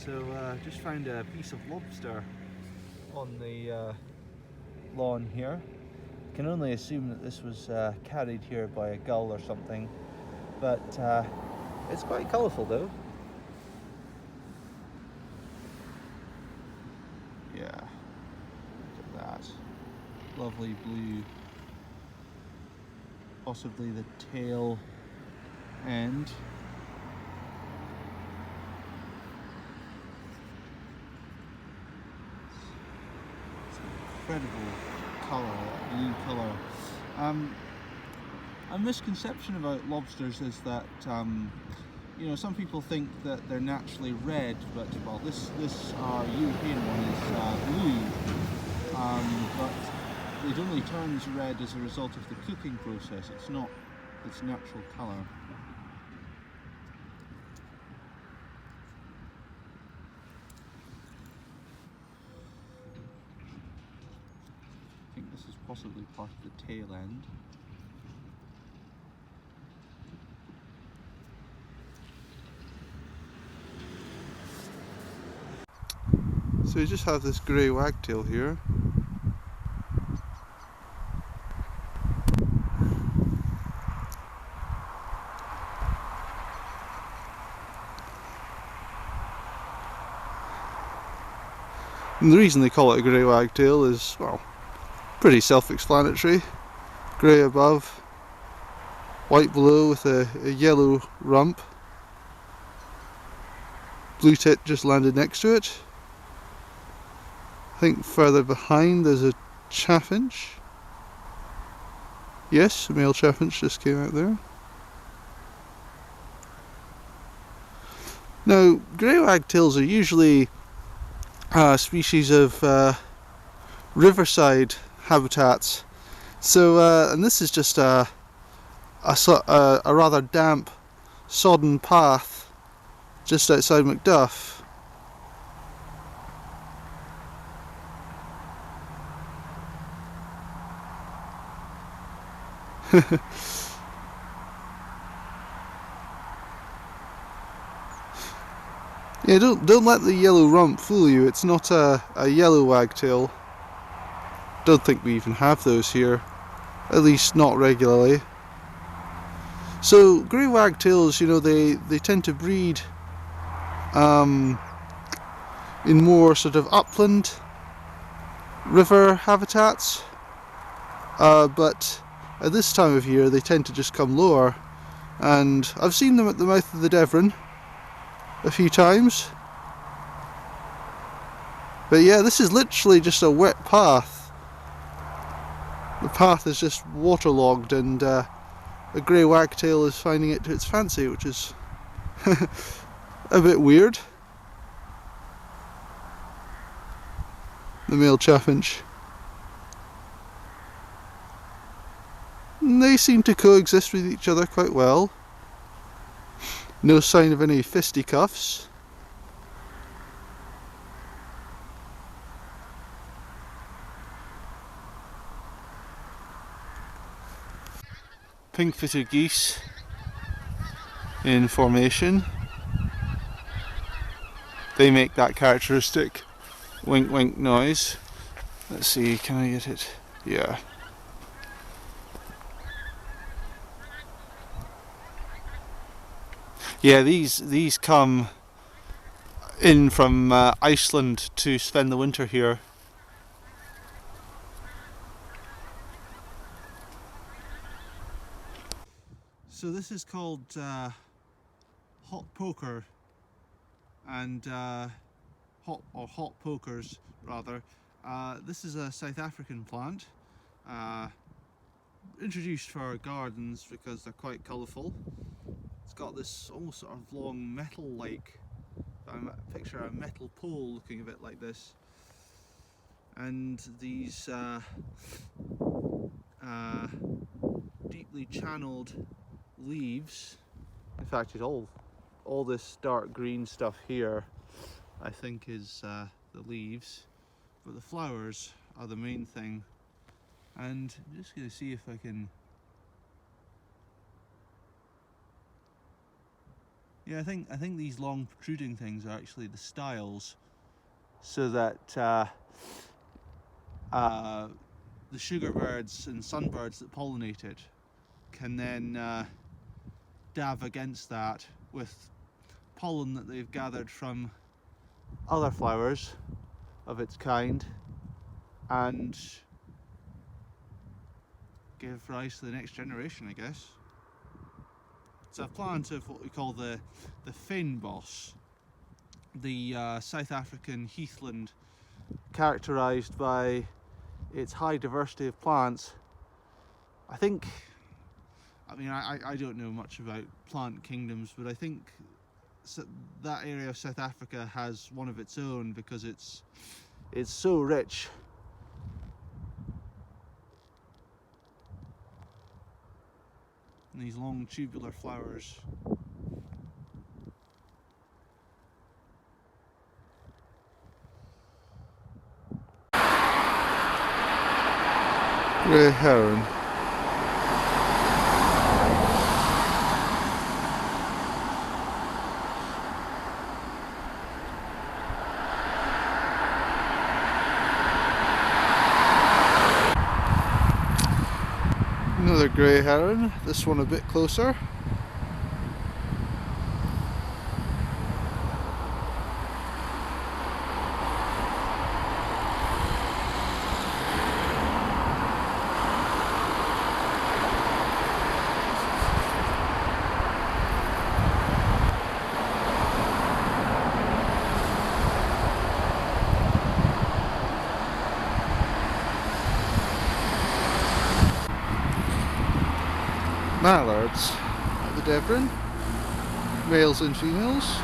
So just found a piece of lobster on the lawn here. Can only assume that this was carried here by a gull or something, but it's quite colourful though. Yeah, look at that. Lovely blue. Possibly the tail end. It's an incredible colour, blue colour. A misconception about lobsters is that you know, some people think that they're naturally red, but well, this our European one is blue, but it only turns red as a result of the cooking process. It's not its natural colour. I think this is possibly part of the tail end. So you just have this grey wagtail here. And the reason they call it a grey wagtail is, well, pretty self-explanatory. Grey above, white below with a yellow rump. Blue tit just landed next to it. I think further behind there's a chaffinch. Yes, a male chaffinch just came out there. Now, grey wagtails are usually a species of riverside habitats. So, and this is just a rather damp, sodden path just outside Macduff. Yeah, don't let the yellow rump fool you. It's not a yellow wagtail. Don't think we even have those here, at least not regularly. So grey wagtails, you know, they tend to breed in more sort of upland river habitats, but at this time of year they tend to just come lower, and I've seen them at the mouth of the Devon a few times. But yeah, this is literally just a wet path. The path is just waterlogged, and a grey wagtail is finding it to its fancy, which is a bit weird. The male chaffinch. And they seem to coexist with each other quite well. No sign of any fisticuffs. Pink-footed geese in formation. They make that characteristic wink wink noise. Let's see, can I get it? Yeah. Yeah, these come in from Iceland to spend the winter here. So this is called hot poker, and hot pokers rather. This is a South African plant, introduced for our gardens because they're quite colourful. It's got this almost sort of long metal-like, picture a metal pole looking a bit like this, and these deeply channeled leaves. In fact, it's all this dark green stuff here, I think, is the leaves, but the flowers are the main thing. And I'm just going to see if I can. Yeah, I think these long protruding things are actually the styles, so that the sugarbirds and sunbirds that pollinate it can then dab against that with pollen that they've gathered from other flowers of its kind and give rise to the next generation, I guess. It's a plant of what we call the fynbos, the South African heathland, characterised by its high diversity of plants. I don't know much about plant kingdoms, but I think that area of South Africa has one of its own because it's so rich. And these long tubular flowers. Grey heron. Another grey heron, this one a bit closer. Mallards at the Devon, males and females.